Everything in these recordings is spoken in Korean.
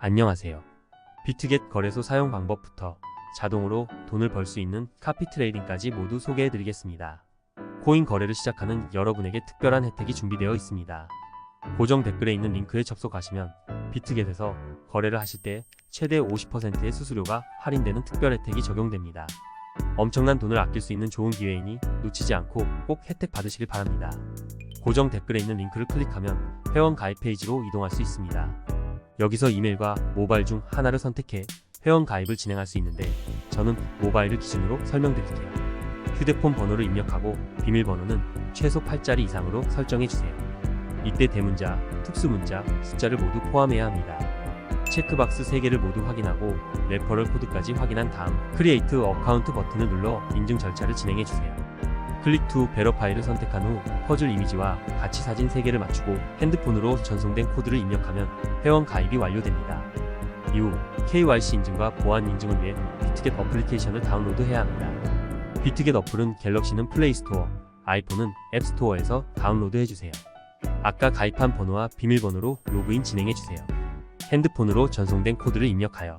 안녕하세요. 비트겟 거래소 사용 방법부터 자동으로 돈을 벌 수 있는 카피 트레이딩까지 모두 소개해드리겠습니다. 코인 거래를 시작하는 여러분에게 특별한 혜택이 준비되어 있습니다. 고정 댓글에 있는 링크에 접속하시면 비트겟에서 거래를 하실 때 최대 50%의 수수료가 할인되는 특별 혜택이 적용됩니다. 엄청난 돈을 아낄 수 있는 좋은 기회이니 놓치지 않고 꼭 혜택 받으시길 바랍니다. 고정 댓글에 있는 링크를 클릭하면 회원 가입 페이지로 이동할 수 있습니다. 여기서 이메일과 모바일 중 하나를 선택해 회원 가입을 진행할 수 있는데 저는 모바일을 기준으로 설명드릴게요. 휴대폰 번호를 입력하고 비밀번호는 최소 8자리 이상으로 설정해주세요. 이때 대문자, 특수문자, 숫자를 모두 포함해야 합니다. 체크박스 3개를 모두 확인하고 레퍼럴 코드까지 확인한 다음 크리에이트 어카운트 버튼을 눌러 인증 절차를 진행해주세요. 클릭 투 베러파이를 선택한 후 퍼즐 이미지와 같이 사진 3개를 맞추고 핸드폰으로 전송된 코드를 입력하면 회원 가입이 완료됩니다. 이후 KYC 인증과 보안 인증을 위해 비트겟 어플리케이션을 다운로드해야 합니다. 비트겟 어플은 갤럭시는 플레이스토어, 아이폰은 앱스토어에서 다운로드해주세요. 아까 가입한 번호와 비밀번호로 로그인 진행해주세요. 핸드폰으로 전송된 코드를 입력하여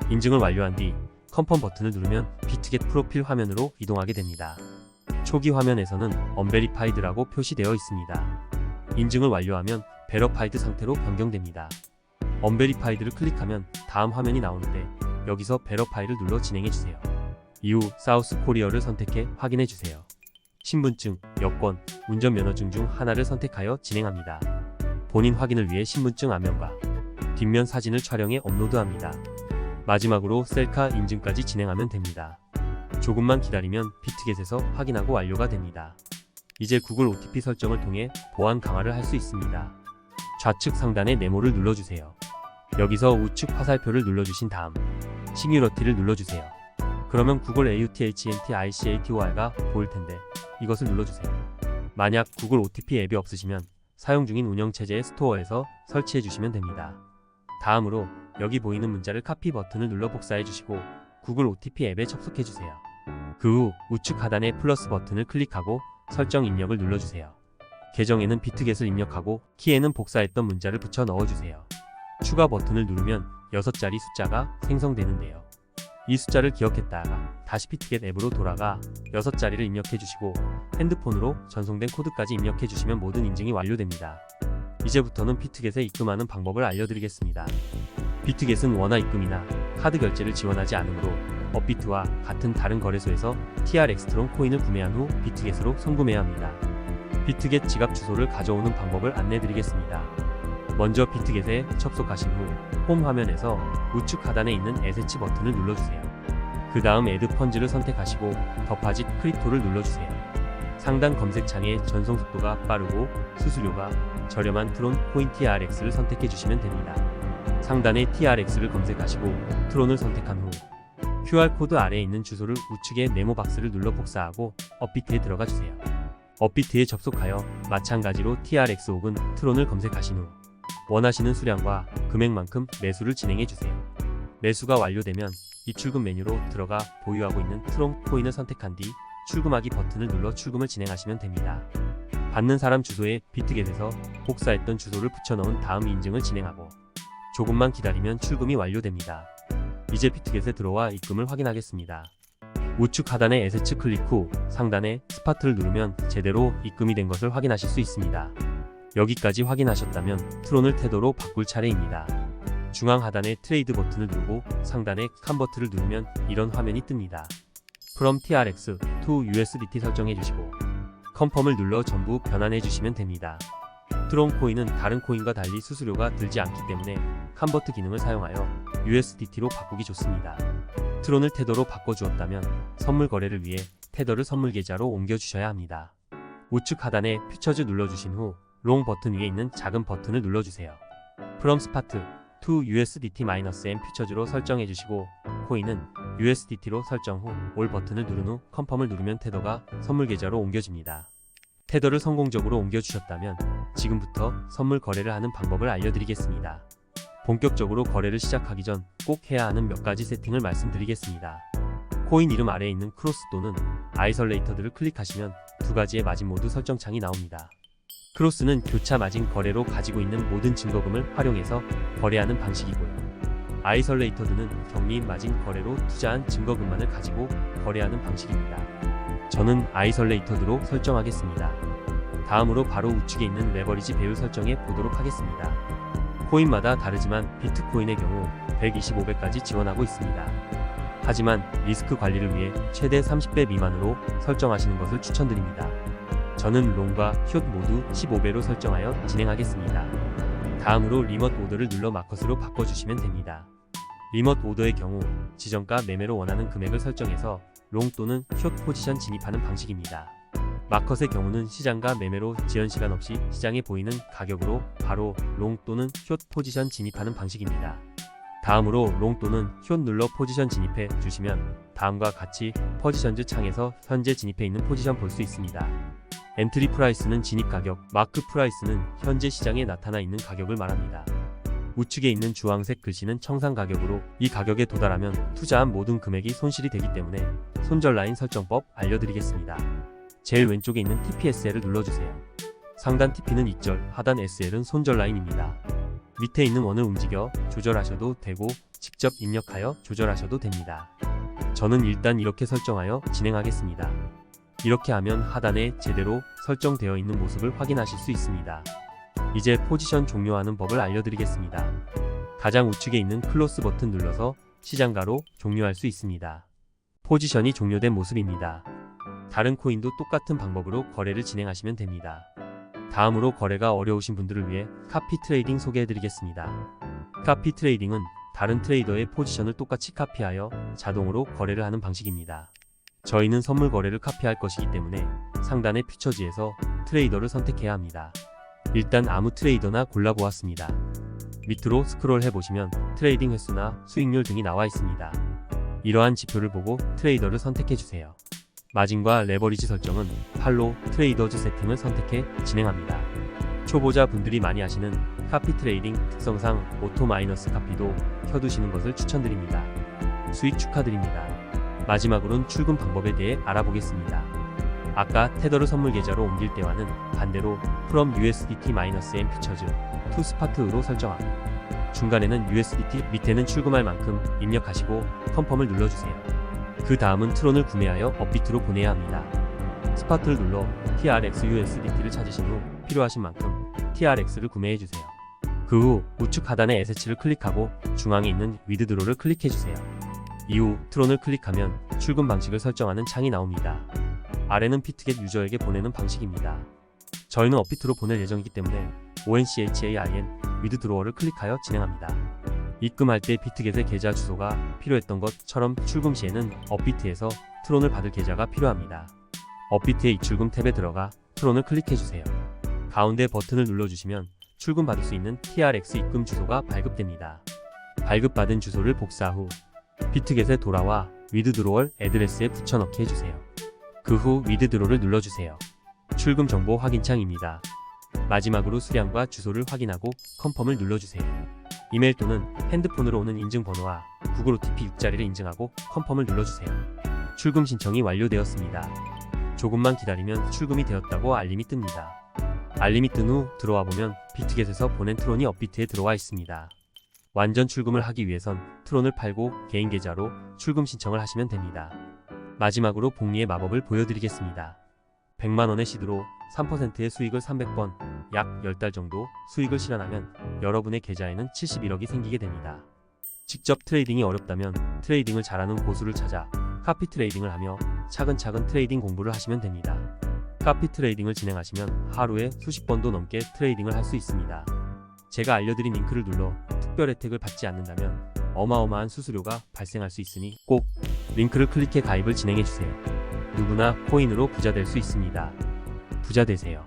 인증을 완료한 뒤 컨펌 버튼을 누르면 비트겟 프로필 화면으로 이동하게 됩니다. 초기 화면에서는 언베리파이드라고 표시되어 있습니다. 인증을 완료하면 베러파이드 상태로 변경됩니다. 언베리파이드를 클릭하면 다음 화면이 나오는데 여기서 베러파이를 눌러 진행해주세요. 이후 사우스 코리어를 선택해 확인해주세요. 신분증, 여권, 운전면허증 중 하나를 선택하여 진행합니다. 본인 확인을 위해 신분증 앞면과 뒷면 사진을 촬영해 업로드합니다. 마지막으로 셀카 인증까지 진행하면 됩니다. 조금만 기다리면 비트겟에서 확인하고 완료가 됩니다. 이제 구글 OTP 설정을 통해 보안 강화를 할 수 있습니다. 좌측 상단의 네모를 눌러주세요. 여기서 우측 화살표를 눌러주신 다음 시큐리티를 눌러주세요. 그러면 구글 AUTHNT-ICATOR가 보일 텐데 이것을 눌러주세요. 만약 구글 OTP 앱이 없으시면 사용 중인 운영체제의 스토어에서 설치해 주시면 됩니다. 다음으로 여기 보이는 문자를 카피 버튼을 눌러 복사해 주시고 구글 OTP 앱에 접속해 주세요. 그 후 우측 하단의 플러스 버튼을 클릭하고 설정 입력을 눌러주세요. 계정에는 비트겟을 입력하고 키에는 복사했던 문자를 붙여 넣어주세요. 추가 버튼을 누르면 6자리 숫자가 생성되는데요. 이 숫자를 기억했다가 다시 비트겟 앱으로 돌아가 6자리를 입력해 주시고 핸드폰으로 전송된 코드까지 입력해 주시면 모든 인증이 완료됩니다. 이제부터는 비트겟에 입금하는 방법을 알려드리겠습니다. 비트겟은 원화 입금이나 카드 결제를 지원하지 않으므로 업비트와 같은 다른 거래소에서 TRX 트론 코인을 구매한 후 비트겟으로 송금해야 합니다. 비트겟 지갑 주소를 가져오는 방법을 안내드리겠습니다. 먼저 비트겟에 접속하신 후 홈 화면에서 우측 하단에 있는 에세치 버튼을 눌러주세요. 그 다음 애드 펀즈를 선택하시고 더파짓 크립토를 눌러주세요. 상단 검색창에 전송 속도가 빠르고 수수료가 저렴한 트론 코인 TRX를 선택해 주시면 됩니다. 상단에 TRX를 검색하시고 트론을 선택한 후 QR코드 아래에 있는 주소를 우측의 네모 박스를 눌러 복사하고 업비트에 들어가 주세요. 업비트에 접속하여 마찬가지로 TRX 혹은 트론을 검색하신 후 원하시는 수량과 금액만큼 매수를 진행해 주세요. 매수가 완료되면 입출금 메뉴로 들어가 보유하고 있는 트론 코인을 선택한 뒤 출금하기 버튼을 눌러 출금을 진행하시면 됩니다. 받는 사람 주소에 비트겟에서 복사했던 주소를 붙여 넣은 다음 인증을 진행하고 조금만 기다리면 출금이 완료됩니다. 이제 비트겟에 들어와 입금을 확인하겠습니다. 우측 하단의 에세츠 클릭 후 상단의 스파트를 누르면 제대로 입금이 된 것을 확인하실 수 있습니다. 여기까지 확인하셨다면 트론을 테더로 바꿀 차례입니다. 중앙 하단의 트레이드 버튼을 누르고 상단의 컨버트를 누르면 이런 화면이 뜹니다. From TRX to USDT 설정해 주시고 컨펌을 눌러 전부 변환해 주시면 됩니다. 트론 코인은 다른 코인과 달리 수수료가 들지 않기 때문에 컨버트 기능을 사용하여 USDT로 바꾸기 좋습니다. 트론을 테더로 바꿔주었다면 선물 거래를 위해 테더를 선물 계좌로 옮겨주셔야 합니다. 우측 하단에 퓨처즈 눌러주신 후 롱 버튼 위에 있는 작은 버튼을 눌러주세요. From Spot to USDT-M 퓨처즈로 설정해주시고 코인은 USDT로 설정 후 올 버튼을 누른 후 컨펌을 누르면 테더가 선물 계좌로 옮겨집니다. 테더를 성공적으로 옮겨주셨다면 지금부터 선물 거래를 하는 방법을 알려드리겠습니다. 본격적으로 거래를 시작하기 전 꼭 해야 하는 몇 가지 세팅을 말씀드리겠습니다. 코인 이름 아래에 있는 크로스 또는 아이솔레이터드를 클릭하시면 두 가지의 마진 모두 설정창이 나옵니다. 크로스는 교차 마진 거래로 가지고 있는 모든 증거금을 활용해서 거래하는 방식이고요. 아이설레이터드는 격리인 마진 거래로 투자한 증거금만을 가지고 거래하는 방식입니다. 저는 아이설레이터드로 설정하겠습니다. 다음으로 바로 우측에 있는 레버리지 배율 설정해 보도록 하겠습니다. 코인마다 다르지만 비트코인의 경우 125배까지 지원하고 있습니다. 하지만 리스크 관리를 위해 최대 30배 미만으로 설정하시는 것을 추천드립니다. 저는 롱과 숏 모두 15배로 설정하여 진행하겠습니다. 다음으로 리머트 오더를 눌러 마커스로 바꿔주시면 됩니다. 리머트 오더의 경우 지정가 매매로 원하는 금액을 설정해서 롱 또는 숏 포지션 진입하는 방식입니다. 마컷의 경우는 시장과 매매로 지연시간 없이 시장에 보이는 가격으로 바로 롱 또는 숏 포지션 진입하는 방식입니다. 다음으로 롱 또는 숏 눌러 포지션 진입해 주시면 다음과 같이 포지션즈 창에서 현재 진입해 있는 포지션 볼 수 있습니다. 엔트리 프라이스는 진입 가격, 마크 프라이스는 현재 시장에 나타나 있는 가격을 말합니다. 우측에 있는 주황색 글씨는 청산 가격으로 이 가격에 도달하면 투자한 모든 금액이 손실이 되기 때문에 손절 라인 설정법 알려드리겠습니다. 제일 왼쪽에 있는 TPSL을 눌러주세요. 상단 TP는 익절, 하단 SL은 손절 라인입니다. 밑에 있는 원을 움직여 조절하셔도 되고 직접 입력하여 조절하셔도 됩니다. 저는 일단 이렇게 설정하여 진행하겠습니다. 이렇게 하면 하단에 제대로 설정되어 있는 모습을 확인하실 수 있습니다. 이제 포지션 종료하는 법을 알려드리겠습니다. 가장 우측에 있는 클로스 버튼 눌러서 시장가로 종료할 수 있습니다. 포지션이 종료된 모습입니다. 다른 코인도 똑같은 방법으로 거래를 진행하시면 됩니다. 다음으로 거래가 어려우신 분들을 위해 카피 트레이딩 소개해드리겠습니다. 카피 트레이딩은 다른 트레이더의 포지션을 똑같이 카피하여 자동으로 거래를 하는 방식입니다. 저희는 선물 거래를 카피할 것이기 때문에 상단의 퓨처지에서 트레이더를 선택해야 합니다. 일단 아무 트레이더나 골라보았습니다. 밑으로 스크롤 해보시면 트레이딩 횟수나 수익률 등이 나와 있습니다. 이러한 지표를 보고 트레이더를 선택해주세요. 마진과 레버리지 설정은 팔로 트레이더즈 세팅을 선택해 진행합니다. 초보자 분들이 많이 하시는 카피 트레이딩 특성상 오토 마이너스 카피도 켜두시는 것을 추천드립니다. 수익 축하드립니다. 마지막으로는 출금 방법에 대해 알아보겠습니다. 아까 테더를 선물 계좌로 옮길 때와는 반대로 from USDT-N Futures to Spot로 설정하고 중간에는 USDT, 밑에는 출금할 만큼 입력하시고 컨펌을 눌러주세요. 그 다음은 트론을 구매하여 업비트로 보내야 합니다. 스파트를 눌러 TRX USDT를 찾으신 후 필요하신 만큼 TRX를 구매해주세요. 그 후 우측 하단의 에세츠를 클릭하고 중앙에 있는 위드드로를 클릭해주세요. 이후 트론을 클릭하면 출금 방식을 설정하는 창이 나옵니다. 아래는 비트겟 유저에게 보내는 방식입니다. 저희는 업비트로 보낼 예정이기 때문에 ONCHAIN 위드드로어를 클릭하여 진행합니다. 입금할 때 비트겟의 계좌 주소가 필요했던 것처럼 출금 시에는 업비트에서 트론을 받을 계좌가 필요합니다. 업비트의 입출금 탭에 들어가 트론을 클릭해주세요. 가운데 버튼을 눌러주시면 출금 받을 수 있는 TRX 입금 주소가 발급됩니다. 발급받은 주소를 복사 후 비트겟에 돌아와 위드드로얼 애드레스에 붙여넣기 해주세요. 그 후 위드드로를 눌러주세요. 출금 정보 확인창입니다. 마지막으로 수량과 주소를 확인하고 컨펌을 눌러주세요. 이메일 또는 핸드폰으로 오는 인증번호와 구글 OTP 6자리를 인증하고 컨펌을 눌러주세요. 출금 신청이 완료되었습니다. 조금만 기다리면 출금이 되었다고 알림이 뜹니다. 알림이 뜬 후 들어와 보면 비트겟에서 보낸 트론이 업비트에 들어와 있습니다. 완전 출금을 하기 위해선 트론을 팔고 개인 계좌로 출금 신청을 하시면 됩니다. 마지막으로 복리의 마법을 보여드리겠습니다. 100만원의 시드로 3%의 수익을 300번, 약 10달 정도 수익을 실현하면 여러분의 계좌에는 71억이 생기게 됩니다. 직접 트레이딩이 어렵다면 트레이딩을 잘하는 고수를 찾아 카피 트레이딩을 하며 차근차근 트레이딩 공부를 하시면 됩니다. 카피 트레이딩을 진행하시면 하루에 수십 번도 넘게 트레이딩을 할 수 있습니다. 제가 알려드린 링크를 눌러 특별 혜택을 받지 않는다면 어마어마한 수수료가 발생할 수 있으니 꼭 링크를 클릭해 가입을 진행해주세요. 누구나 코인으로 부자 될 수 있습니다. 부자 되세요.